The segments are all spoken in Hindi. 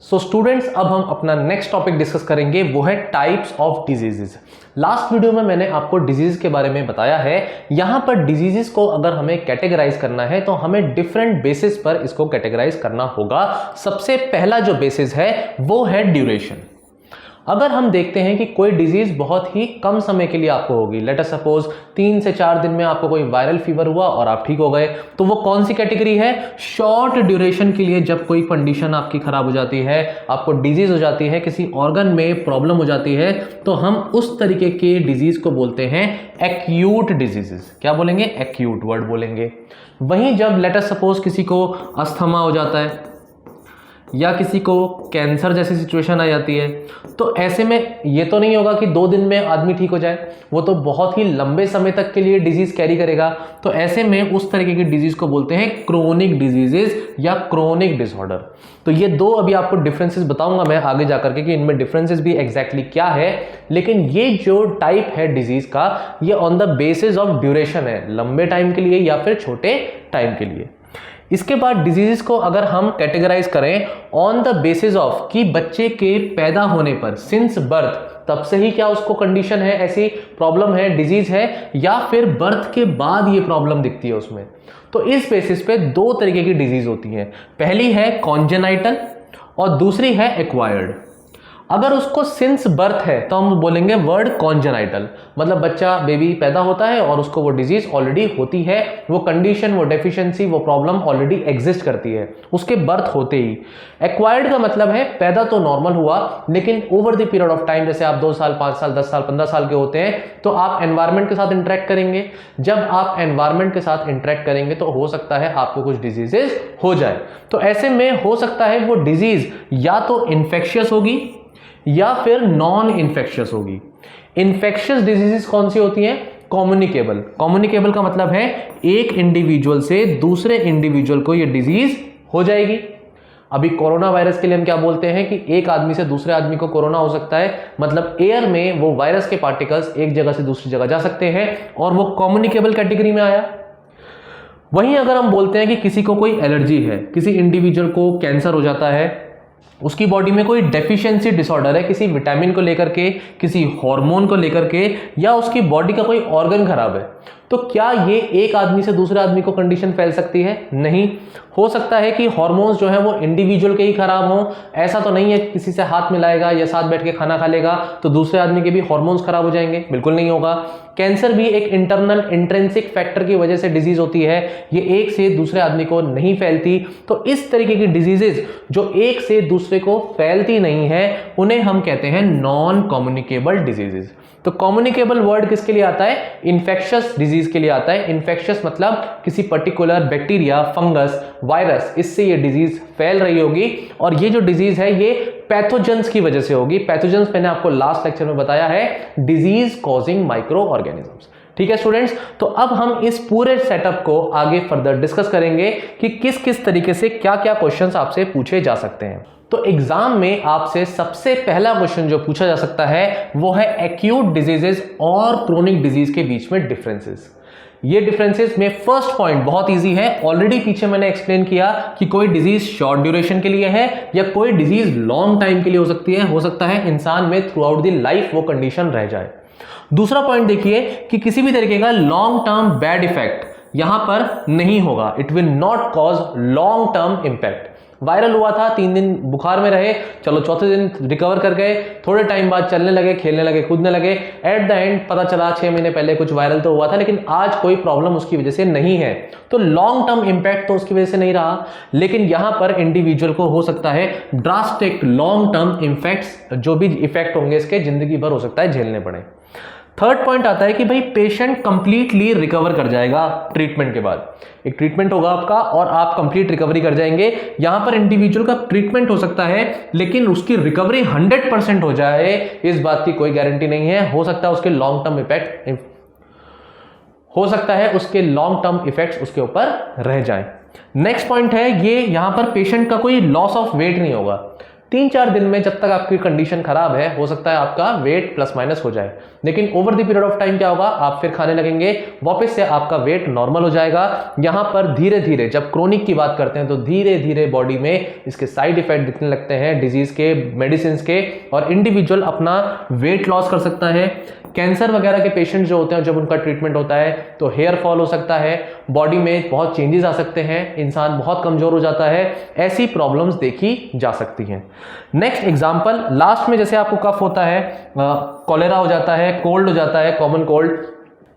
सो स्टूडेंट्स, अब हम अपना नेक्स्ट टॉपिक डिस्कस करेंगे, वो है types of diseases. Last video में मैंने आपको डिजीज के बारे में बताया है। यहां पर डिजीजेस को अगर हमें कैटेगराइज करना है तो हमें डिफरेंट बेसिस पर इसको कैटेगराइज करना होगा। सबसे पहला जो बेसिस है वो है ड्यूरेशन। अगर हम देखते हैं कि कोई डिजीज बहुत ही कम समय के लिए आपको होगी, लेट अस सपोज 3 से 4 दिन में आपको कोई वायरल फीवर हुआ और आप ठीक हो गए, तो वो कौन सी कैटेगरी है? शॉर्ट ड्यूरेशन के लिए जब कोई कंडीशन आपकी खराब हो जाती है, आपको डिजीज हो जाती है, किसी ऑर्गन में प्रॉब्लम हो जाती है, तो हम उस तरीके के डिजीज को बोलते हैं एक्यूट डिजीजेस। क्या बोलेंगे? एक्यूट वर्ड बोलेंगे। वहीं जब लेट अस सपोज किसी को अस्थमा हो जाता है या किसी को कैंसर जैसी सिचुएशन आ जाती है, तो ऐसे में ये तो नहीं होगा कि 2 दिन में आदमी ठीक हो जाए, वो तो बहुत ही लंबे समय तक के लिए डिजीज कैरी करेगा। तो ऐसे में उस तरीके की डिजीज को बोलते हैं क्रोनिक डिजीजेस या क्रोनिक डिसऑर्डर। तो ये दो अभी आपको डिफरेंसेस बताऊंगा मैं आगे जाकर के कि इनमें डिफरेंसेस भी एग्जैक्टली क्या है। लेकिन ये जो टाइप है डिजीज का, ये on the basis of duration है, लंबे टाइम के लिए या फिर छोटे टाइम के लिए। इसके बाद डिजीजेस को अगर हम कैटेगराइज करें ऑन द बेसिस ऑफ कि बच्चे के पैदा होने पर, सिंस बर्थ, तब से ही क्या उसको कंडीशन है, ऐसी प्रॉब्लम है, डिजीज है, या फिर बर्थ के बाद ये प्रॉब्लम दिखती है उसमें, तो इस बेसिस पे 2 तरीके की डिजीज होती हैं। पहली है कॉन्जेनाइटल और दूसरी है एक्वायर्ड। अगर उसको सिंस बर्थ है तो हम बोलेंगे वर्ड कॉन्जेनाइटल, मतलब बच्चा बेबी पैदा होता है और उसको वो डिजीज ऑलरेडी होती है, वो कंडीशन, वो डेफिशिएंसी, वो प्रॉब्लम ऑलरेडी एग्जिस्ट करती है उसके बर्थ होते ही। एक्वायर्ड का मतलब है पैदा तो नॉर्मल हुआ, लेकिन over the period of time, जैसे आप 2 साल, 5 साल, 10 साल, 15 साल के होते हैं, तो आप एनवायरमेंट के साथ इंटरेक्ट करेंगे। जब आप एनवायरमेंट के साथ इंटरेक्ट करेंगे तो हो सकता है आपको कुछ डिजीजेस हो जाए। तो ऐसे में हो सकता है वो डिजीज या तो इन्फेक्शियस होगी या फिर नॉन इन्फेक्शियस होगी। इन्फेक्शियस डिजीजेस कौन सी होती हैं? कम्युनिकेबल। कम्युनिकेबल का मतलब है एक इंडिविजुअल से दूसरे इंडिविजुअल को ये डिजीज हो जाएगी। अभी कोरोना वायरस के लिए हम क्या बोलते हैं कि एक आदमी से दूसरे आदमी को कोरोना हो सकता है, मतलब एयर में वो वायरस के पार्टिकल्स एक जगह से दूसरी जगह जा सकते हैं और वो कम्युनिकेबल कैटेगरी में आया। वहीं अगर हम बोलते हैं कि किसी को कोई एलर्जी है, किसी इंडिविजुअल को कैंसर हो जाता है, उसकी बॉडी में कोई डेफिशिएंसी डिसऑर्डर है किसी विटामिन को लेकर के, किसी हार्मोन को लेकर के, या उसकी बॉडी का कोई ऑर्गन खराब है, तो क्या ये एक आदमी से दूसरे आदमी को कंडीशन फैल सकती है? नहीं। हो सकता है कि हार्मोन्स जो है वो इंडिविजुअल के ही खराब हों, ऐसा तो नहीं है किसी से हाथ मिलाएगा या साथ बैठ के खाना खा लेगा तो दूसरे आदमी के भी हार्मोन्स खराब हो जाएंगे, बिल्कुल नहीं होगा। कैंसर भी एक इंटरनल इंट्रिंसिक फैक्टर की वजह से डिजीज होती है, ये एक से दूसरे आदमी को नहीं फैलती। तो इस तरीके की डिजीजेस जो एक से दूसरे को फैलती नहीं है, उन्हें हम कहते हैं नॉन कम्युनिकेबल डिजीजेस। तो कम्युनिकेबल वर्ड किसके लिए आता है? इन्फेक्शियस डिजीज के लिए आता है। इन्फेक्शियस मतलब किसी पर्टिकुलर बैक्टीरिया, फंगस, वायरस, इससे ये डिजीज फैल रही होगी और ये जो डिजीज है ये पैथोजेंस की वजह से होगी। पैथोजेंस मैंने आपको लास्ट लेक्चर में बताया है, डिजीज कॉजिंग माइक्रो ऑर्गेनिजम्स। ठीक है स्टूडेंट्स, तो अब हम इस पूरे सेटअप को आगे फर्दर डिस्कस करेंगे कि किस किस तरीके से क्या क्या क्वेश्चंस आपसे पूछे जा सकते हैं। तो एग्जाम में आपसे सबसे पहला क्वेश्चन जो पूछा जा सकता है वो है एक्यूट डिजीजेस और क्रोनिक डिजीज के बीच में डिफरेंसेस। ये डिफरेंसेस में फर्स्ट पॉइंट बहुत इजी है, ऑलरेडी पीछे मैंने एक्सप्लेन किया कि कोई डिजीज शॉर्ट ड्यूरेशन के लिए है या कोई डिजीज लॉन्ग टाइम के लिए हो सकती है। हो सकता है इंसान में थ्रू आउट द लाइफ वो कंडीशन रह जाए। दूसरा पॉइंट देखिए कि किसी भी तरीके का लॉन्ग टर्म बैड इफेक्ट यहां पर नहीं होगा, it will not cause long term impact. Viral हुआ था, 3 दिन बुखार में रहे, चलो चौथे दिन रिकवर कर गए, थोड़े टाइम बाद चलने लगे, खेलने लगे, कूदने लगे, एट द एंड पता चला 6 महीने पहले कुछ वायरल तो हुआ था लेकिन आज कोई प्रॉब्लम उसकी वजह से नहीं है, तो लॉन्ग टर्म इंपैक्ट तो उसकी वजह से नहीं रहा। लेकिन यहां पर इंडिविजुअल को हो सकता है ड्रास्टिक लॉन्ग टर्म इफेक्ट्स, जो भी इफेक्ट होंगे इसके जिंदगी भर हो सकता है झेलने पड़े। थर्ड पॉइंट आता है कि भाई पेशेंट कंप्लीटली रिकवर कर जाएगा ट्रीटमेंट के बाद। एक ट्रीटमेंट होगा आपका और आप कंप्लीट रिकवरी कर जाएंगे। यहां पर इंडिविजुअल का ट्रीटमेंट हो सकता है लेकिन उसकी रिकवरी 100% हो जाए, इस बात की कोई गारंटी नहीं है। हो सकता है उसके लॉन्ग टर्म इफेक्ट उसके ऊपर रह जाए। नेक्स्ट पॉइंट है ये, यहां पर पेशेंट का कोई लॉस ऑफ वेट नहीं होगा। 3-4 दिन में जब तक आपकी कंडीशन खराब है, हो सकता है आपका वेट प्लस माइनस हो जाए, लेकिन over the period of time क्या होगा, आप फिर खाने लगेंगे, वापस से आपका वेट नॉर्मल हो जाएगा। यहां पर धीरे धीरे, जब क्रोनिक की बात करते हैं तो धीरे धीरे बॉडी में इसके साइड इफेक्ट दिखने लगते हैं डिजीज के, मेडिसिन के, और इंडिविजुअल अपना वेट लॉस कर सकता है। कैंसर वगैरह के पेशेंट जो होते हैं, जब उनका ट्रीटमेंट होता है तो हेयर फॉल हो सकता है, बॉडी में बहुत चेंजेस आ सकते हैं, इंसान बहुत कमजोर हो जाता है, ऐसी प्रॉब्लम्स देखी जा सकती हैं। नेक्स्ट एग्जांपल, लास्ट में जैसे आपको कफ होता है, कॉलेरा हो जाता है, कोल्ड हो जाता है, कॉमन कोल्ड,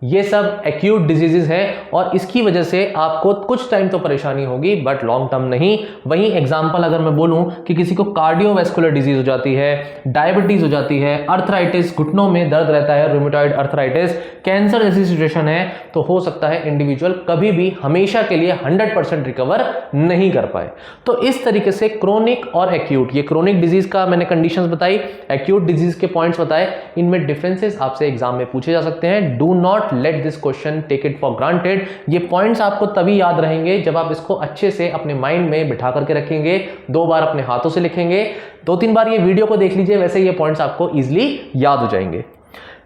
ये सब एक्यूट डिजीजेस हैं और इसकी वजह से आपको कुछ टाइम तो परेशानी होगी बट लॉन्ग टर्म नहीं। वहीं एग्जांपल अगर मैं बोलूं कि किसी को कार्डियोवैस्कुलर डिजीज हो जाती है, डायबिटीज हो जाती है, अर्थराइटिस, घुटनों में दर्द रहता है, रूमेटॉइड अर्थराइटिस, कैंसर जैसी सिचुएशन है, तो हो सकता है इंडिविजुअल कभी भी हमेशा के लिए 100% रिकवर नहीं कर पाए। तो इस तरीके से क्रोनिक और एक्यूट, ये क्रोनिक डिजीज का मैंने कंडीशंस बताई, एक्यूट डिजीज के पॉइंट्स बताए, इनमें डिफरेंसेस आपसे एग्जाम में पूछे जा सकते हैं। Do not let this question take it for granted. ये पॉइंट्स आपको तभी याद रहेंगे जब आप इसको अच्छे से अपने माइंड में बिठा करके रखेंगे, 2 बार अपने हाथों से लिखेंगे, 2-3 बार ये वीडियो को देख लीजिए, वैसे ये पॉइंट्स आपको इजीली याद हो जाएंगे।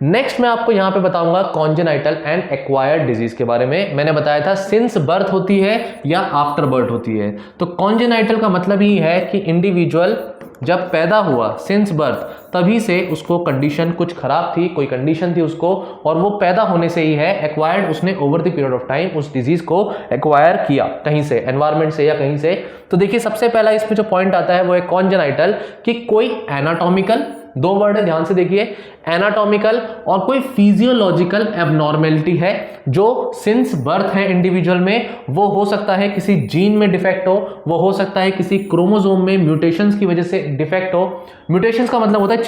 नेक्स्ट मैं आपको यहां पे बताऊंगा कॉन्जेनाइटल एंड एक्वायर्ड डिजीज के बारे में। मैंने बताया था सिंस बर्थ होती है या आफ्टर बर्थ होती है। तो कॉन्जेनाइटल का मतलब ही है कि इंडिविजुअल जब पैदा हुआ, सिंस बर्थ, तभी से उसको कंडीशन कुछ खराब थी, कोई कंडीशन थी उसको, और वो पैदा होने से ही है। एक्वायर्ड, उसने over the period of time उस डिजीज को एक्वायर किया कहीं से, एनवायरमेंट से या कहीं से। तो देखिए सबसे पहला इसमें जो पॉइंट आता है वो है कॉन्जेनाइटल, कि कोई एनाटॉमिकल, 2 वर्ड है, ध्यान से देखिए, एनाटॉमिकल और कोई फिजियोलॉजिकल एबनॉर्मेलिटी है जो सिंस बर्थ है इंडिविजुअल में। वो हो सकता है किसी जीन में डिफेक्ट हो, वो हो सकता है किसी क्रोमोसोम में म्यूटेशंस की वजह से डिफेक्ट हो। म्यूटेशंस का मतलब होता है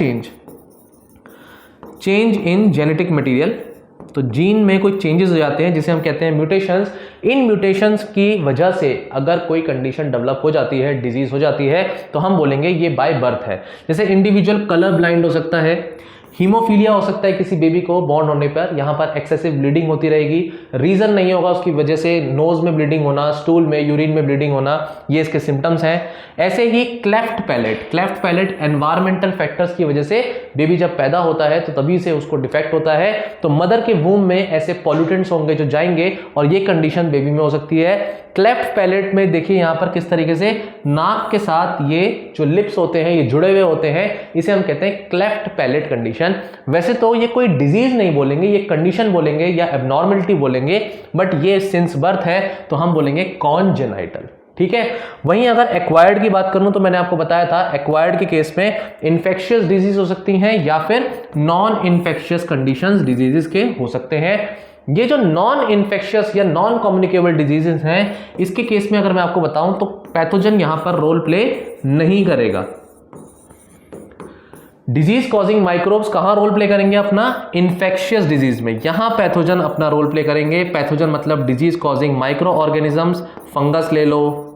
चेंज इन जेनेटिक मटेरियल। तो जीन में कोई चेंजेस हो जाते हैं जिसे हम कहते हैं म्यूटेशंस। इन म्यूटेशंस की वजह से अगर कोई कंडीशन डेवलप हो जाती है, डिजीज हो जाती है, तो हम बोलेंगे ये बाय बर्थ है। जैसे इंडिविजुअल कलर ब्लाइंड हो सकता है, हीमोफीलिया हो सकता है किसी बेबी को बॉर्न होने पर, यहां पर एक्सेसिव ब्लीडिंग होती रहेगी, रीजन नहीं होगा उसकी वजह से, नोज में ब्लीडिंग होना, स्टूल में, यूरिन में ब्लीडिंग होना, ये इसके सिम्टम्स हैं। ऐसे ही क्लेफ्ट पैलेट एनवायरमेंटल फैक्टर्स की वजह से बेबी जब पैदा होता है तो तभी से उसको डिफेक्ट होता है। तो मदर के वूम में ऐसे पॉल्यूटेंट्स होंगे जो जाएंगे और ये कंडीशन बेबी में हो सकती है। क्लेफ्ट पैलेट में देखिए यहां पर किस तरीके से नाक के साथ ये जो लिप्स होते हैं ये जुड़े हुए होते हैं, इसे हम कहते हैं क्लेफ्ट पैलेट कंडीशन। वैसे तो ये कोई डिजीज नहीं बोलेंगे, ये कंडीशन बोलेंगे या एबनॉर्मलिटी बोलेंगे, बट ये सिंस बर्थ है तो हम बोलेंगे कॉन्जेनाइटल। ठीक है। वहीं अगर एक्वायर्ड की बात करूं तो मैंने आपको बताया था एक्वायर्ड के केस में इन्फेक्शियस डिजीज हो सकती हैं या फिर नॉन इन्फेक्शियस कंडीशंस डिजीजेस के हो सकते हैं। ये जो नॉन इन्फेक्शियस या नॉन कम्युनिकेबल डिजीजेस हैं, इसके केस में अगर मैं आपको बताऊं तो पैथोजन यहां पर रोल प्ले नहीं करेगा। डिजीज कॉजिंग माइक्रोब्स कहां रोल प्ले करेंगे अपना? इन्फेक्शियस डिजीज में, यहां पैथोजन अपना रोल प्ले करेंगे। पैथोजन मतलब disease causing micro organisms, fungus ले लो,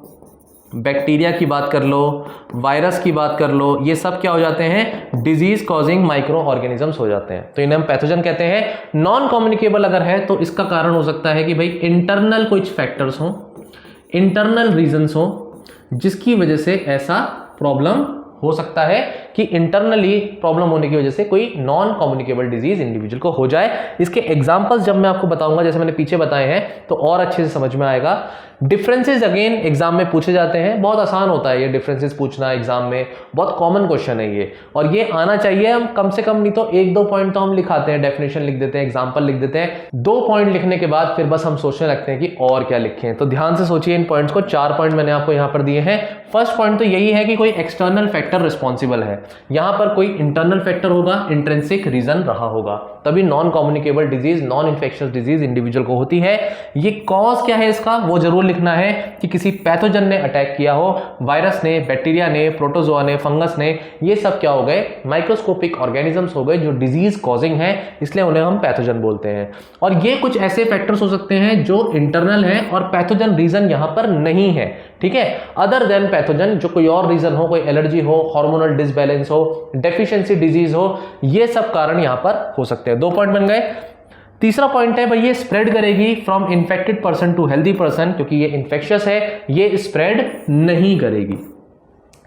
बैक्टीरिया की बात कर लो, वायरस की बात कर लो, ये सब क्या हो जाते हैं? डिजीज कॉजिंग माइक्रो ऑर्गेनिजम्स हो जाते हैं, तो इन्हें हम पैथोजन कहते हैं। नॉन कम्युनिकेबल अगर है तो इसका कारण हो सकता है कि भाई इंटरनल कुछ फैक्टर्स हो, इंटरनल रीजंस हो, जिसकी वजह से ऐसा प्रॉब्लम हो सकता है कि इंटरनली प्रॉब्लम होने की वजह से कोई नॉन कम्युनिकेबल डिजीज इंडिविजुअल को हो जाए। इसके एग्जांपल्स जब मैं आपको बताऊंगा, जैसे मैंने पीछे बताए हैं, तो और अच्छे से समझ में आएगा। डिफरेंसेस अगेन एग्जाम में पूछे जाते हैं, बहुत आसान होता है ये डिफरेंसेस पूछना एग्जाम में, बहुत कॉमन क्वेश्चन है ये, और ये आना चाहिए। हम कम से कम नहीं तो 1-2 पॉइंट तो हम लिखाते हैं, डेफिनेशन लिख देते हैं, एग्जाम्पल लिख देते हैं। 2 पॉइंट लिखने के बाद फिर बस हम सोचने लगते हैं कि और क्या लिखें। तो ध्यान से सोचिए इन पॉइंट्स को, 4 पॉइंट मैंने आपको यहाँ पर दिए हैं। फर्स्ट पॉइंट तो यही है कि कोई एक्सटर्नल फैक्टर रिस्पॉन्सिबल है, यहां पर कोई इंटरनल फैक्टर होगा, इंट्रिंसिक रीजन रहा होगा, तभी non communicable disease, non infectious disease individual को होती है। ये कॉज क्या है इसका, वो जरूर लिखना है कि किसी पैथोजन ने अटैक किया हो, वायरस ने, बैक्टीरिया ने, प्रोटोजोआ ने, फंगस ने, ये सब क्या हो गए? माइक्रोस्कोपिक ऑर्गेनिजम्स हो गए जो डिजीज कॉजिंग है, इसलिए उन्हें हम पैथोजन बोलते हैं। और ये कुछ ऐसे फैक्टर्स हो सकते हैं जो इंटरनल है और पैथोजन रीजन यहां पर नहीं है, ठीक है, अदर देन पैथोजन, जो कोई और रीजन हो, कोई एलर्जी हो, हार्मोनल डिसबैलेंस हो, डेफिशिएंसी डिजीज हो, ये सब कारण यहां पर हो सकते हैं। 2 पॉइंट बन गए। तीसरा पॉइंट है भाई ये स्प्रेड करेगी from infected person to healthy person, क्योंकि ये इन्फेक्शियस है, ये स्प्रेड नहीं करेगी।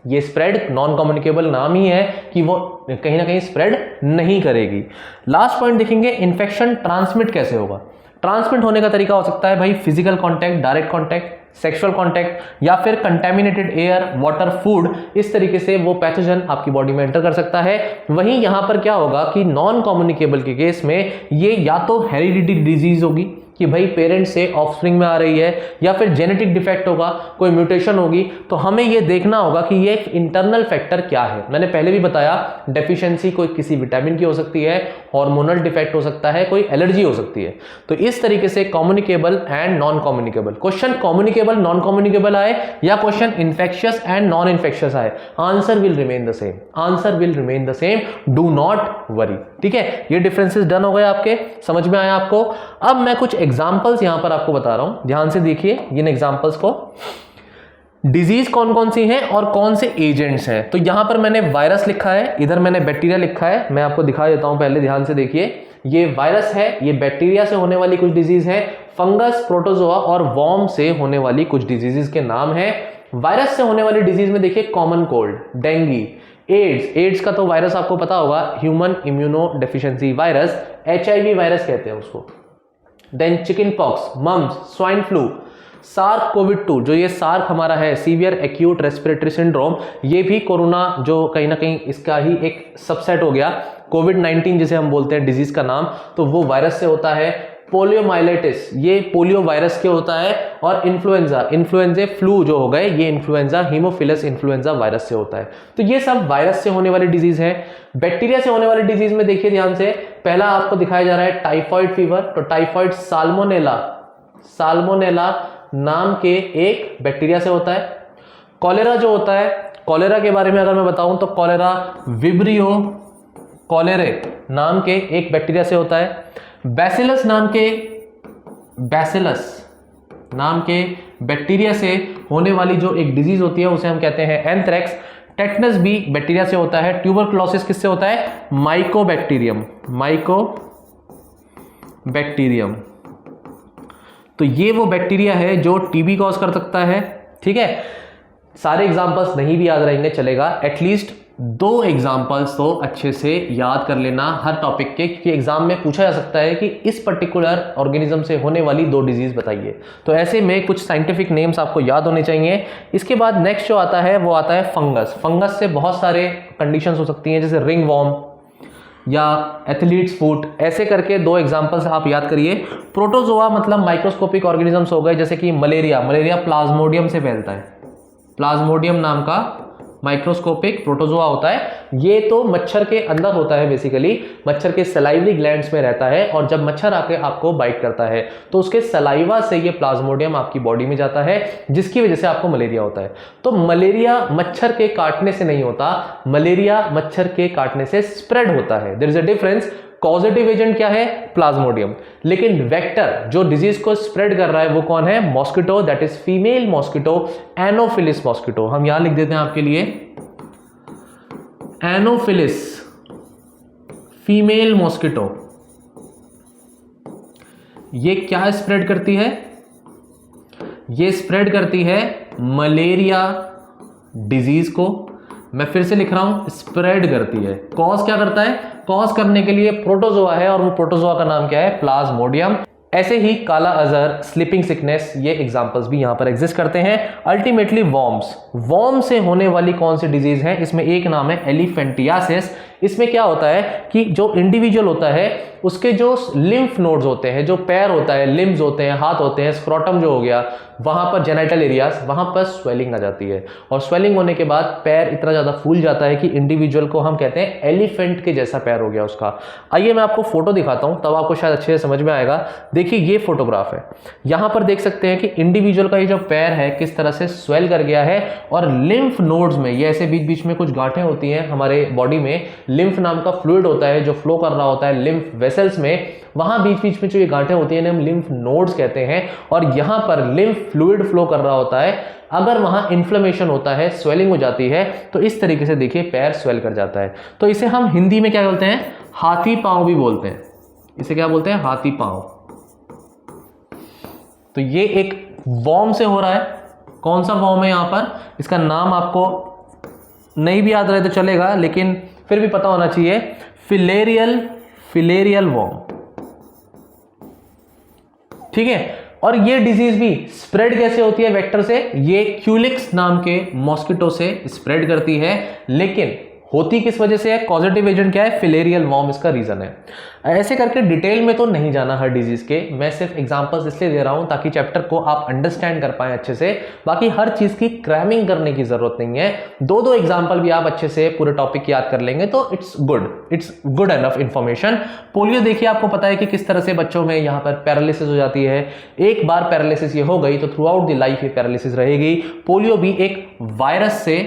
ये स्प्रेड नॉन कम्युनिकेबल नाम ही है कि वो कहीं ना कहीं स्प्रेड नहीं करेगी। लास्ट पॉइंट देखेंगे, इन्फेक्शन ट्रांसमिट कैसे होगा। ट्रांसमिट होने का तरीका हो सकता है भाई physical contact, direct contact, sexual contact, या फिर कंटेमिनेटेड एयर, वाटर, फूड, इस तरीके से वो पैथोजन आपकी बॉडी में एंटर कर सकता है। वहीं यहां पर क्या होगा कि नॉन कम्युनिकेबल के केस में ये या तो हेरिडिटी डिजीज होगी कि भाई पेरेंट्स से ऑफस्प्रिंग में आ रही है, या फिर जेनेटिक डिफेक्ट होगा, कोई म्यूटेशन होगी। तो हमें ये देखना होगा कि ये एक इंटरनल फैक्टर क्या है। मैंने पहले भी बताया, डेफिशिएंसी कोई किसी विटामिन की हो सकती है, हार्मोनल डिफेक्ट हो सकता है, कोई एलर्जी हो सकती है। तो इस तरीके से communicable and non communicable, question communicable non communicable आए या question infectious and non infectious आए, answer will remain the same, answer will remain the same, do not worry. ठीक है, ये डिफरेंसेस डन हो गए, आपके समझ में आया आपको। अब मैं कुछ एग्जांपल्स यहां पर आपको बता रहा हूं, ध्यान से देखिए इन एग्जांपल्स को। डिजीज कौन कौन सी हैं और कौन से एजेंट्स हैं। तो यहां पर मैंने वायरस लिखा है, इधर मैंने बैक्टीरिया लिखा है। मैं आपको दिखा देता हूं, पहले ध्यान से देखिए। ये वायरस है, ये बैक्टीरिया से होने वाली कुछ डिजीज है, फंगस, प्रोटोजोआ और वॉर्म से होने वाली कुछ डिजीजेस के नाम है। वायरस से होने वाली डिजीज में देखिए common cold, dengue, AIDS, AIDS का तो वायरस आपको पता होगा, human immunodeficiency virus, HIV virus कहते हैं उसको। Then chicken pox, mumps, swine flu, SARS covid two, जो ये सार्क हमारा है, सीवियर एक्यूट रेस्पिरेटरी सिंड्रोम, ये भी कोरोना जो कहीं ना कहीं इसका ही एक सबसेट हो गया। कोविड-19 जिसे हम बोलते हैं डिजीज का नाम, तो वो वायरस से होता है। पोलियोमाइलिटिस, ये पोलियो वायरस के होता है। और इन्फ्लुएंजा, इन्फ्लुएंजा फ्लू जो हो गए, ये इन्फ्लुएंजा हीमोफिलस इन्फ्लुएंजा वायरस से होता है। तो ये सब वायरस से होने वाली डिजीज है। बैक्टीरिया से होने वाली डिजीज में देखिए ध्यान से, पहला आपको दिखाया जा रहा है टाइफॉइड फीवर। तो टाइफॉइड साल्मोनेला, साल्मोनेला नाम के एक बैक्टीरिया से होता है। कॉलेरा जो होता है, कॉलेरा के बारे में अगर मैं बताऊं तो कॉलेरा विब्रियो कॉलेरे नाम के एक बैक्टीरिया से होता है। बैसिलस नाम के बैक्टीरिया से होने वाली जो एक डिजीज होती है उसे हम कहते हैं एंथ्रेक्स। टेटनस भी बैक्टीरिया से होता है। ट्यूबरकुलोसिस किससे होता है, माइकोबैक्टीरियम, माइकोबैक्टीरियम। तो ये वो बैक्टीरिया है जो टीबी कॉज कर सकता है। ठीक है, सारे एग्जांपल्स नहीं भी याद रहेंगे चलेगा, एटलीस्ट 2 एग्जांपल्स तो अच्छे से याद कर लेना हर टॉपिक के, क्योंकि एग्जाम में पूछा जा सकता है कि इस पर्टिकुलर ऑर्गेनिज्म से होने वाली 2 डिजीज बताइए। तो ऐसे में कुछ साइंटिफिक नेम्स आपको याद होने चाहिए। इसके बाद नेक्स्ट जो आता है वो आता है फंगस। फंगस से बहुत सारे कंडीशंस हो सकती हैं, जैसे रिंग वॉर्म या एथलीट्स फुट, ऐसे करके 2 एग्जांपल्स आप याद करिए। प्रोटोजोआ मतलब माइक्रोस्कोपिक ऑर्गेनिजम्स हो गए, जैसे कि मलेरिया, मलेरिया प्लाज्मोडियम से फैलता है। प्लाज्मोडियम नाम का माइक्रोस्कोपिक प्रोटोजोआ होता है। ये तो मच्छर के अंदर होता है, बेसिकली मच्छर के सलाइवरी ग्लैंड्स में रहता है, और जब मच्छर आके आपको बाइट करता है तो उसके सलाइवा से ये प्लाज्मोडियम आपकी बॉडी में जाता है, जिसकी वजह से आपको मलेरिया होता है। तो मलेरिया मच्छर के काटने से नहीं होता, मलेरिया मच्छर के काटने से स्प्रेड होता है। There is a difference. Causative agent क्या है, प्लाज्मोडियम, लेकिन वेक्टर जो डिजीज को स्प्रेड कर रहा है वो कौन है, mosquito, that is female mosquito, Anopheles mosquito. हम यहां लिख देते हैं आपके लिए, एनोफिलिस फीमेल मॉस्किटो। ये क्या स्प्रेड करती है, ये स्प्रेड करती है मलेरिया डिजीज को। मैं फिर से लिख रहा हूं, स्प्रेड करती है। कॉज क्या करता है, कॉज करने के लिए प्रोटोजोआ है, और वो प्रोटोजोआ का नाम क्या है, प्लाज्मोडियम। ऐसे ही काला अजहर, स्लीपिंग सिकनेस, ये एग्जांपल्स भी यहां पर एग्जिस्ट करते हैं। अल्टीमेटली वॉर्म्स, वॉर्म से होने वाली कौन सी डिजीज है, इसमें एक नाम है एलिफेंटियासिस। इसमें क्या होता है कि जो इंडिविजुअल होता है उसके जो लिम्फ नोड्स होते हैं, जो पैर होता है, लिम्स होते हैं, हाथ होते हैं, स्क्रोटम जो हो गया, वहां पर जेनिटल एरियाज, वहां पर स्वेलिंग आ जाती है, और स्वेलिंग होने के बाद पैर इतना ज्यादा फूल जाता है कि इंडिविजुअल को हम कहते हैं एलिफेंट के जैसा पैर हो गया उसका। आइए मैं आपको फोटो दिखाता हूं, तब आपको शायद अच्छे से समझ में आएगा। देखिए ये फोटोग्राफ है, यहां पर देख सकते हैं कि इंडिविजुअल का ये जो पैर है किस तरह से स्वेल कर गया है, और लिम्फ नोड्स में ये ऐसे बीच बीच में कुछ गांठें होती हैं हमारे बॉडी में, लिम्फ नाम का फ्लूइड होता है जो फ्लो कर रहा होता है लिम्फ वेसल्स में, वहां बीच बीच में जो ये गांठें होती हैं हम लिम्फ नोड्स कहते हैं, और यहां पर लिम्फ फ्लूइड फ्लो कर रहा होता है। अगर वहां इन्फ्लेमेशन होता है, स्वेलिंग हो जाती है, तो इस तरीके से देखिए पैर स्वेल कर जाता है। तो इसे हम हिंदी में क्या बोलते हैं, हाथी पांव भी बोलते हैं। इसे क्या बोलते हैं, हाथी पांव। तो ये एक वॉर्म से हो रहा है। कौन सा वॉर्म है यहां पर, इसका नाम आपको नहीं भी याद रहे तो चलेगा, लेकिन फिर भी पता होना चाहिए। फिलेरियल वॉर्म, ठीक है। और ये डिजीज भी स्प्रेड कैसे होती है वेक्टर से? ये क्यूलिक्स नाम के मॉस्किटो से स्प्रेड करती है, लेकिन होती किस वजह से है? कॉजेटिव एजेंट क्या है? फिलेरियल वॉर्म इसका रीजन है। ऐसे करके डिटेल में तो नहीं जाना हर डिजीज के, मैं सिर्फ एग्जांपल्स इसलिए दे रहा हूं ताकि चैप्टर को आप अंडरस्टैंड कर पाए अच्छे से। बाकी हर चीज की क्रैमिंग करने की जरूरत नहीं है, दो दो एग्जांपल भी आप अच्छे से पूरे टॉपिक याद कर लेंगे तो it's good enough information. Polio देखिए, आपको पता है कि किस तरह से बच्चों में यहां पर पैरालिसिस हो जाती है। एक बार पैरालिसिस ये हो गई तो थ्रू आउट द लाइफ ये पैरालिसिस रहेगी। पोलियो भी एक वायरस से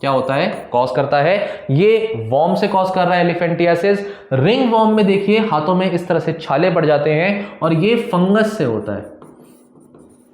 क्या होता है? कॉज करता है। ये वॉर्म से कॉज कर रहा है, एलिफेंटियासिस। रिंग वॉर्म में देखिए हाथों में इस तरह से छाले पड़ जाते हैं और ये फंगस से होता है,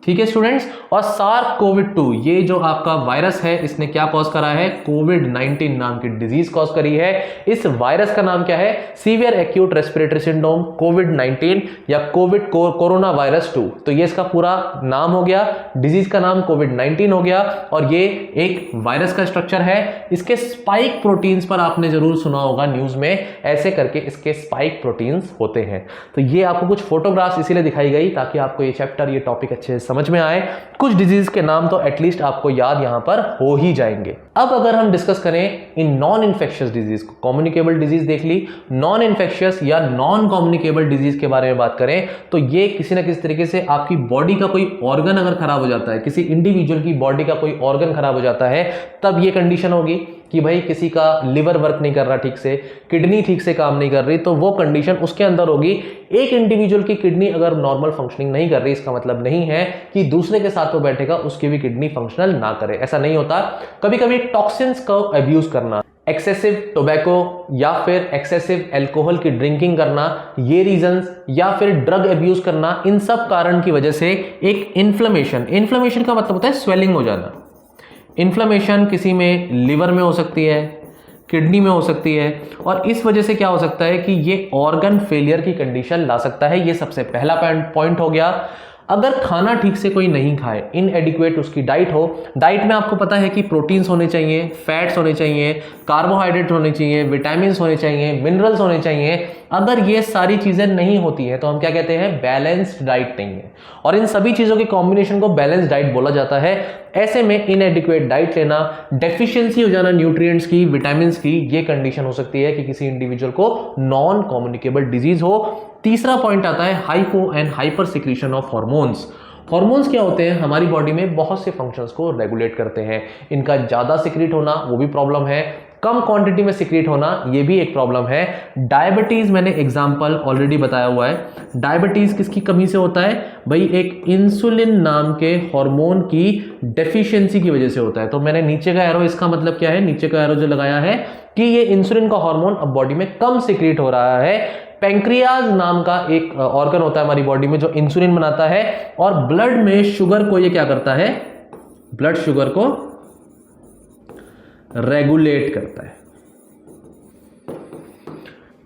ठीक है स्टूडेंट्स। और SARS-CoV-2 ये जो आपका वायरस है, इसने क्या कॉज करा है? कोविड-19 नाम की डिजीज कॉज करी है। इस वायरस का नाम क्या है? सीवियर एक्यूट रेस्पिरेटरी सिंड्रोम कोविड-19 या कोरोना वायरस 2। तो ये इसका पूरा नाम हो गया, डिजीज का नाम कोविड-19 हो गया। और ये एक वायरस का स्ट्रक्चर है। इसके स्पाइक प्रोटीन्स पर आपने जरूर सुना होगा न्यूज में, ऐसे करके इसके स्पाइक प्रोटीन्स होते हैं। तो ये आपको कुछ फोटोग्राफ्स इसीलिए दिखाई गई ताकि आपको ये चैप्टर, ये टॉपिक अच्छे से समझ में आए। कुछ डिजीज के नाम तो एटलीस्ट आपको याद यहां पर हो ही जाएंगे। अब अगर हम डिस्कस करें इन नॉन इन्फेक्शियस डिजीज को, कम्युनिकेबल डिजीज देख ली, नॉन इन्फेक्शियस या नॉन कम्युनिकेबल डिजीज के बारे में बात करें तो ये किसी ना किसी तरीके से आपकी बॉडी का कोई ऑर्गन अगर खराब हो जाता है, किसी इंडिविजुअल की बॉडी का कोई ऑर्गन खराब हो जाता है, तब ये कंडीशन होगी कि भाई किसी का लिवर वर्क नहीं कर रहा ठीक से, किडनी ठीक से काम नहीं कर रही, तो वो कंडीशन उसके अंदर होगी। एक इंडिविजुअल की किडनी अगर नॉर्मल फंक्शनिंग नहीं कर रही, इसका मतलब नहीं है कि दूसरे के साथ वो बैठेगा उसकी भी किडनी फंक्शनल ना करे, ऐसा नहीं होता। कभी कभी टॉक्सिन्स का अब्यूज करना, एक्सेसिव टोबैको या फिर एक्सेसिव अल्कोहल की ड्रिंकिंग करना, ये रीजंस, या फिर ड्रग अब्यूज करना, इन सब कारण की वजह से एक इन्फ्लेमेशन का मतलब होता है स्वेलिंग हो जाना। इन्फ्लेमेशन किसी में लिवर में हो सकती है, किडनी में हो सकती है, और इस वजह से क्या हो सकता है कि ये ऑर्गन फेलियर की कंडीशन ला सकता है। ये सबसे पहला पॉइंट हो गया। अगर खाना ठीक से कोई नहीं खाए, इनएडिक्वेट उसकी डाइट हो, डाइट में आपको पता है कि प्रोटीन्स होने चाहिए, फैट्स होने चाहिए, कार्बोहाइड्रेट होने चाहिए, विटामिन्स होने चाहिए, मिनरल्स होने चाहिए। अगर ये सारी चीजें नहीं होती हैं तो हम क्या कहते हैं? बैलेंस्ड डाइट नहीं है। और इन सभी चीजों के कॉम्बिनेशन को बैलेंस्ड डाइट बोला जाता है। ऐसे में इनएडिक्वेट डाइट लेना, डेफिशिएंसी हो जाना न्यूट्रिएंट्स की, विटामिन्स की, ये कंडीशन हो सकती है कि किसी इंडिविजुअल को नॉन कम्युनिकेबल डिजीज हो। तीसरा पॉइंट आता है hypo and hyper secretion of hormones. Hormones क्या होते हैं? हमारी बॉडी में बहुत से फंक्शंस को रेगुलेट करते हैं। इनका ज्यादा सिक्रीट होना वो भी प्रॉब्लम है, कम क्वांटिटी में सिक्रीट होना ये भी एक प्रॉब्लम है। डायबिटीज मैंने एग्जांपल ऑलरेडी बताया हुआ है। डायबिटीज किसकी कमी से होता है? भाई एक इंसुलिन नाम के हार्मोन की डेफिशिएंसी की वजह से होता है। तो मैंने नीचे का एरो, इसका मतलब क्या है? नीचे का एरो जो लगाया है कि ये इंसुलिन का हार्मोन अब बॉडी में कम सिक्रीट हो रहा है। पैंक्रियाज नाम का एक ऑर्गन होता है हमारी बॉडी में जो इंसुलिन बनाता है, और ब्लड में शुगर को ये क्या करता है? ब्लड शुगर को रेगुलेट करता है।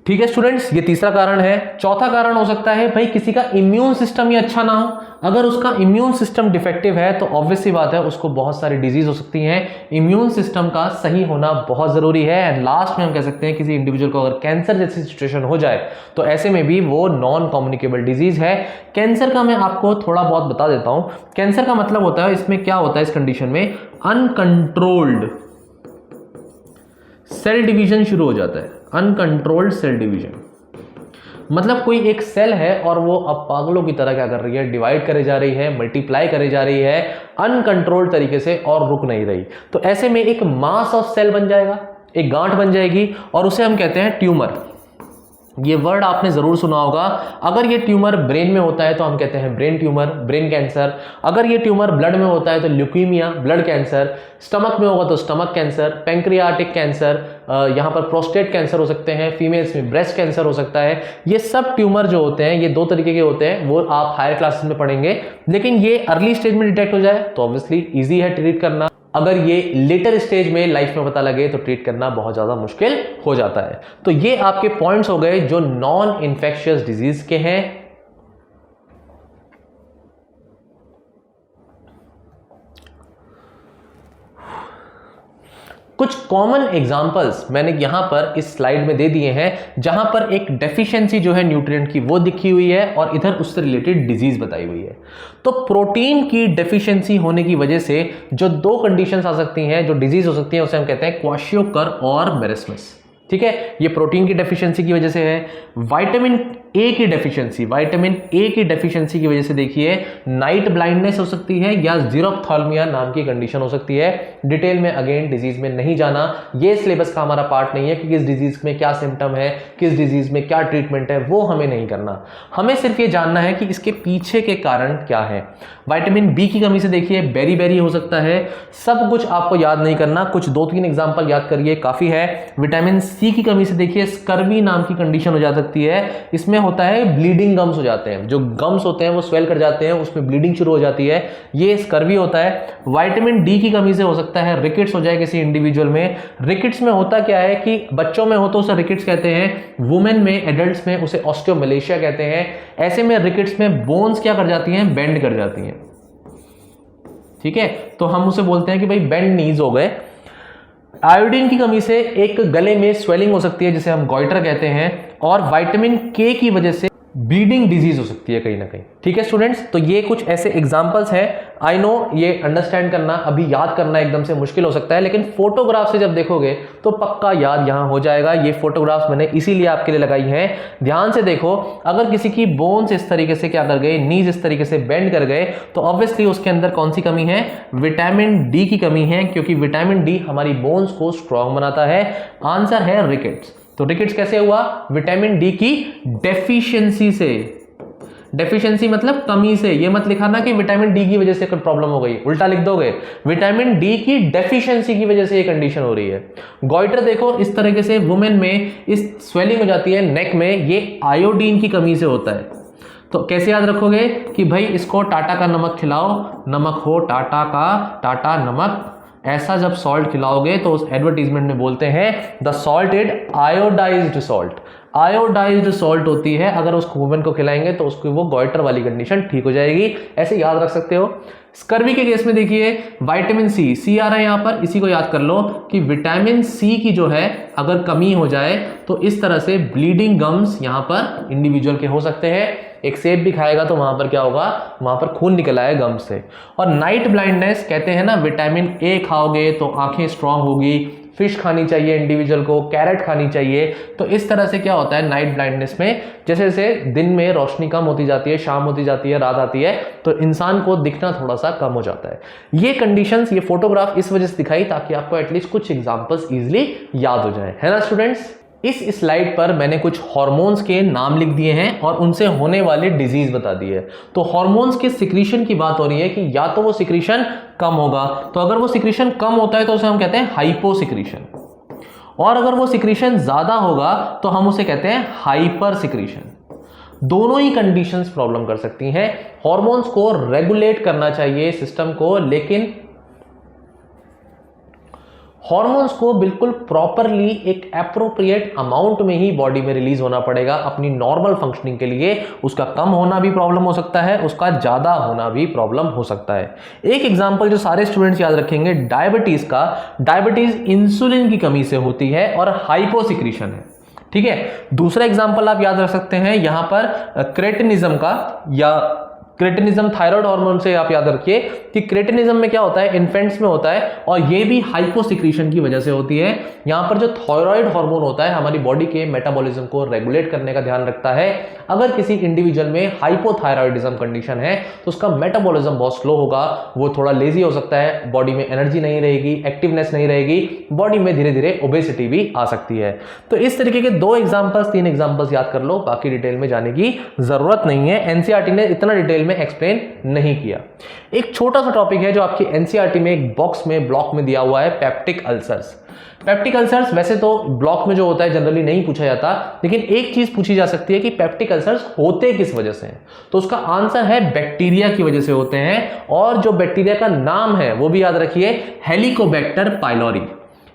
ठीक है स्टूडेंट्स, ये तीसरा कारण है। चौथा कारण हो सकता है भाई किसी का इम्यून सिस्टम ही अच्छा ना हो। अगर उसका इम्यून सिस्टम डिफेक्टिव है तो ऑब्वियस सी बात है उसको बहुत सारी डिजीज हो सकती हैं। इम्यून सिस्टम का सही होना बहुत जरूरी है। एंड लास्ट में हम कह सकते हैं किसी इंडिविजुअल को अगर कैंसर जैसी सिचुएशन हो जाए तो ऐसे में भी वो नॉन कम्युनिकेबल डिजीज है। कैंसर का मैं आपको थोड़ा बहुत बता देता हूं। कैंसर का मतलब होता है, इसमें क्या होता है इस कंडीशन में? अनकंट्रोल्ड सेल डिवीजन शुरू हो जाता है। अनकंट्रोल्ड सेल डिवीजन मतलब कोई एक सेल है और वो अब पागलों की तरह क्या कर रही है? डिवाइड करे जा रही है, मल्टीप्लाई करे जा रही है अनकंट्रोल्ड तरीके से और रुक नहीं रही। तो ऐसे में एक मास ऑफ सेल बन जाएगा, एक गांठ बन जाएगी और उसे हम कहते हैं ट्यूमर। ये वर्ड आपने जरूर सुना होगा। अगर ये ट्यूमर ब्रेन में होता है तो हम कहते हैं ब्रेन ट्यूमर, ब्रेन कैंसर। अगर ये ट्यूमर ब्लड में होता है तो ल्यूकीमिया, ब्लड कैंसर। स्टमक में होगा तो स्टमक कैंसर, पैंक्रियाटिक कैंसर, यहाँ पर प्रोस्टेट कैंसर हो सकते हैं, फीमेल्स में ब्रेस्ट कैंसर हो सकता है। ये सब ट्यूमर जो होते हैं ये दो तरीके के होते हैं, वो आप हायर क्लासेस में पढ़ेंगे। लेकिन ये अर्ली स्टेज में डिटेक्ट हो जाए तो ऑब्वियसली ईजी है ट्रीट करना। अगर ये लेटर स्टेज में लाइफ में पता लगे तो ट्रीट करना बहुत ज्यादा मुश्किल हो जाता है। तो ये आपके पॉइंट्स हो गए जो नॉन इन्फेक्शियस डिजीज के हैं। कुछ कॉमन एग्जांपल्स मैंने यहां पर इस स्लाइड में दे दिए हैं, जहां पर एक डेफिशिएंसी जो है न्यूट्रिएंट की वो दिखी हुई है और इधर उससे रिलेटेड डिजीज बताई हुई है। तो प्रोटीन की डेफिशिएंसी होने की वजह से जो दो कंडीशंस आ सकती हैं, जो डिजीज हो सकती है, उसे हम कहते हैं क्वाशियोकर और मेरिस्मस। ठीक है, ये प्रोटीन की डेफिशिएंसी की वजह से है। विटामिन ए की डेफिशिएंसी, विटामिन ए की डेफिशिएंसी की वजह से देखिए नाइट ब्लाइंडनेस हो सकती है या ज़ीरोफ्थाल्मिया नाम की कंडीशन हो सकती है। डिटेल में अगेन डिजीज में नहीं जाना, ये सिलेबस का हमारा पार्ट नहीं है कि किस डिजीज में क्या सिम्टम है, किस डिजीज में क्या ट्रीटमेंट है, वो हमें नहीं करना। हमें सिर्फ ये जानना है कि इसके पीछे के कारण क्या है। विटामिन बी की कमी से देखिए बेरी बेरी हो सकता है। सब कुछ आपको याद नहीं करना, कुछ 2-3 एग्जाम्पल याद करिए, काफी है। विटामिन सी की कमी से देखिए स्कर्वी नाम की कंडीशन हो जा सकती है। इसमें होता है ब्लीडिंग गम्स हो जाते हैं, जो गम्स होते हैं वो स्वेल कर जाते हैं, उसमें ब्लीडिंग शुरू हो जाती है, ये स्कर्वी होता है। विटामिन डी की कमी से हो सकता है रिकेट्स हो जाए किसी इंडिविजुअल में। रिकेट्स में होता क्या है कि बच्चों में हो तो उसे रिकेट्स कहते हैं, वुमेन में, एडल्ट्स में उसे ऑस्टियोमलेशिया कहते हैं। ऐसे में रिकेट्स में बोन्स क्या कर जाती हैं, बेंड कर जाती हैं। ठीक है, तो हम उसे बोलते हैं कि भाई बेंड नीज हो गए। आयोडीन की कमी से एक गले में स्वेलिंग हो सकती है जिसे हम गॉइटर कहते हैं, और विटामिन के की वजह से ब्लीडिंग डिजीज हो सकती है कहीं ना कहीं। ठीक है स्टूडेंट्स, तो ये कुछ ऐसे एग्जांपल्स हैं। आई नो ये अंडरस्टैंड करना, अभी याद करना एकदम से मुश्किल हो सकता है, लेकिन फोटोग्राफ से जब देखोगे तो पक्का याद यहां हो जाएगा। ये फोटोग्राफ्स मैंने इसीलिए आपके लिए लगाई हैं, ध्यान से देखो। अगर किसी की बोन्स इस तरीके से क्या कर गए, नीज इस तरीके से बेंड कर गए, तो ऑब्वियसली उसके अंदर कौन सी कमी है, विटामिन डी की कमी है, क्योंकि विटामिन डी हमारी बोन्स को स्ट्रांग बनाता है। आंसर है रिकेट्स। तो रिकेट्स कैसे हुआ, विटामिन डी की डेफिशिएंसी से। डेफिशिएंसी मतलब कमी से, ये मत लिखा ना कि विटामिन डी की वजह से कोई प्रॉब्लम हो गई, उल्टा लिख दोगे, विटामिन डी की डेफिशिएंसी की वजह से ये कंडीशन हो रही है। गॉइटर देखो इस तरीके से वुमेन में इस स्वेलिंग हो जाती है नेक में, ये आयोडीन की कमी से होता है। तो कैसे याद रखोगे कि भाई इसको टाटा का नमक खिलाओ, नमक हो टाटा का, टाटा नमक। ऐसा जब सॉल्ट खिलाओगे तो उस एडवर्टीजमेंट में बोलते हैं the salted iodised salt. Iodised salt होती है, अगर उस वुमेन को खिलाएंगे तो उसकी वो गॉइटर वाली कंडीशन ठीक हो जाएगी। ऐसे याद रख सकते हो। स्कर्वी के केस में देखिए विटामिन सी, सी आ रहा है यहां पर, इसी को याद कर लो कि विटामिन सी की जो है अगर कमी हो जाए तो इस तरह से ब्लीडिंग गम्स यहां पर इंडिविजुअल के हो सकते हैं। एक सेब भी खाएगा तो वहां पर क्या होगा, वहां पर खून निकल आएगा गम से। और नाइट ब्लाइंडनेस कहते हैं ना, विटामिन ए खाओगे तो आंखें स्ट्रांग होगी, फिश खानी चाहिए इंडिविजुअल को, कैरेट खानी चाहिए। तो इस तरह से क्या होता है नाइट ब्लाइंडनेस में, जैसे जैसे दिन में रोशनी कम होती जाती है, शाम होती जाती है, रात आती है, तो इंसान को दिखना थोड़ा सा कम हो जाता है। ये कंडीशंस, ये फोटोग्राफ इस वजह से दिखाई ताकि आपको एटलीस्ट कुछ एग्जांपल्स इजीली याद हो जाए, है ना स्टूडेंट्स। इस स्लाइड पर मैंने कुछ हार्मोन्स के नाम लिख दिए हैं और उनसे होने वाले डिजीज बता दी है। तो हार्मोन्स के सिक्रीशन की बात हो रही है कि या तो वो सिक्रीशन कम होगा, तो अगर वो सिक्रीशन कम होता है तो उसे हम कहते हैं हाइपो सिक्रीशन, और अगर वो सिक्रीशन ज्यादा होगा तो हम उसे कहते हैं हाइपर सिक्रीशन। दोनों ही कंडीशंस प्रॉब्लम कर सकती हैं। हार्मोन्स को रेगुलेट करना चाहिए सिस्टम को, लेकिन हार्मोन्स को बिल्कुल प्रॉपरली एक एप्रोप्रिएट अमाउंट में ही बॉडी में रिलीज होना पड़ेगा अपनी नॉर्मल फंक्शनिंग के लिए। उसका कम होना भी प्रॉब्लम हो सकता है, उसका ज्यादा होना भी प्रॉब्लम हो सकता है। एक एग्जांपल जो सारे स्टूडेंट्स याद रखेंगे डायबिटीज का, डायबिटीज इंसुलिन की कमी से होती है और हाइपोसिक्रीशन है। ठीक है, दूसरा एग्जांपल आप याद रख सकते हैं यहां पर क्रेटिनिज्म का, या क्रेटिनिज्म थायराइड हार्मोन से आप याद रखिए कि क्रेटिनिज्म में क्या होता है, इन्फेंट्स में होता है, और ये भी हाइपोसिक्रीशन की वजह से होती है। यहां पर जो थायराइड हार्मोन होता है हमारी बॉडी के मेटाबॉलिज्म को रेगुलेट करने का ध्यान रखता है। अगर किसी इंडिविजुअल में हाइपोथायराइडिज्म कंडीशन है तो उसका मेटाबॉलिज्म बहुत स्लो होगा, वो थोड़ा लेजी हो सकता है, बॉडी में एनर्जी नहीं रहेगी, एक्टिवनेस नहीं रहेगी, बॉडी में धीरे धीरे ओबेसिटी भी आ सकती है। तो इस तरीके के 2 एग्जांपल्स 3 एग्जांपल्स याद कर लो, बाकी डिटेल में जाने की जरूरत नहीं है। एनसीईआरटी ने इतना डिटेल में एक्सप्लेन नहीं किया। एक छोटा सा टॉपिक है जो आपकी एनसीईआरटी में एक बॉक्स में ब्लॉक में दिया हुआ है, पेप्टिक अल्सर्स। पेप्टिक अल्सर्स वैसे तो ब्लॉक में जो होता है जनरली नहीं पूछा जाता, लेकिन एक चीज पूछी जा सकती है कि पेप्टिक अल्सर्स होते किस वजह से हैं। तो उसका आंसर है बैक्टीरिया की वजह से होते हैं, और जो बैक्टीरिया का नाम है वो भी याद रखिए, हेलिकोबैक्टर पाइलोरी।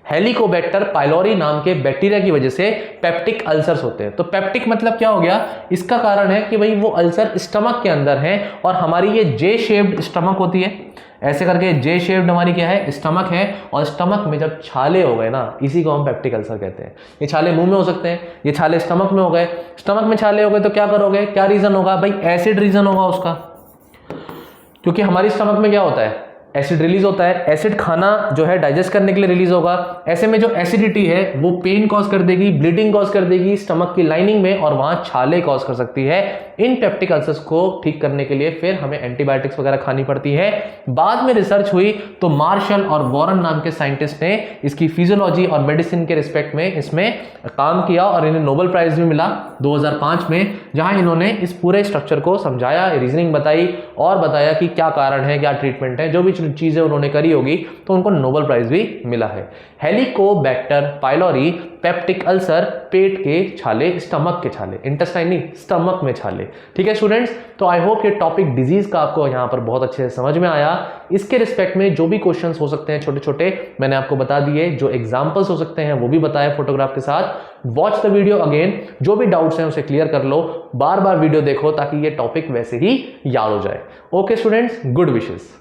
हेलिकोबैक्टर पाइलोरी नाम के बैक्टीरिया की वजह से पेप्टिक अल्सर्स होते हैं। तो पेप्टिक मतलब क्या हो गया, इसका कारण है कि भाई वो अल्सर स्टमक के अंदर है, और हमारी ये जे शेप्ड स्टमक होती है, ऐसे करके जे शेप्ड हमारी क्या है, स्टमक है, और स्टमक में जब छाले हो गए ना, इसी को हम पेप्टिक अल्सर कहते हैं। ये छाले मुंह में हो सकते हैं, ये छाले स्टमक में हो गए। स्टमक में छाले हो गए तो क्या करोगे, क्या रीजन होगा भाई, एसिड रीजन होगा उसका, क्योंकि हमारी स्टमक में क्या होता है, एसिड रिलीज होता है। एसिड खाना जो है डाइजेस्ट करने के लिए रिलीज होगा। ऐसे में जो एसिडिटी है वो पेन कॉज कर देगी, ब्लीडिंग कॉज कर देगी स्टमक की लाइनिंग में, और वहां छाले कॉज कर सकती है। इन पेप्टिक अल्सर्स को ठीक करने के लिए फिर हमें एंटीबायोटिक्स वगैरह खानी पड़ती है। बाद में रिसर्च हुई तो मार्शल और वॉरन नाम के साइंटिस्ट ने इसकी फिजियोलॉजी और मेडिसिन के रिस्पेक्ट में इसमें काम किया, और इन्हें नोबेल प्राइज भी मिला 2005 में, जहां इन्होंने इस पूरे स्ट्रक्चर को समझाया, रीजनिंग बताई और बताया कि क्या कारण है, क्या ट्रीटमेंट है। जो भी चीजें उन्होंने करी होगी तो उनको नोबेल प्राइज भी मिला है। हेलिकोबैक्टर पाइलोरी पेप्टिक अल्सर, पेट के छाले, स्टमक के छाले, इंटेस्टाइन नहीं, स्टमक में छाले। ठीक है स्टूडेंट्स, तो आई होप ये टॉपिक डिजीज का आपको यहां पर बहुत अच्छे से समझ में आया। इसके रिस्पेक्ट में जो भी क्वेश्चंस हो सकते हैं छोटे छोटे, मैंने आपको बता दिए। जो एग्जांपल्स हो सकते हैं वो भी बताया फोटोग्राफ के साथ। वॉच द वीडियो अगेन, जो भी डाउट्स हैं उसे क्लियर कर लो, बार बार वीडियो देखो ताकि ये टॉपिक वैसे ही याद हो जाए। Okay students, good wishes.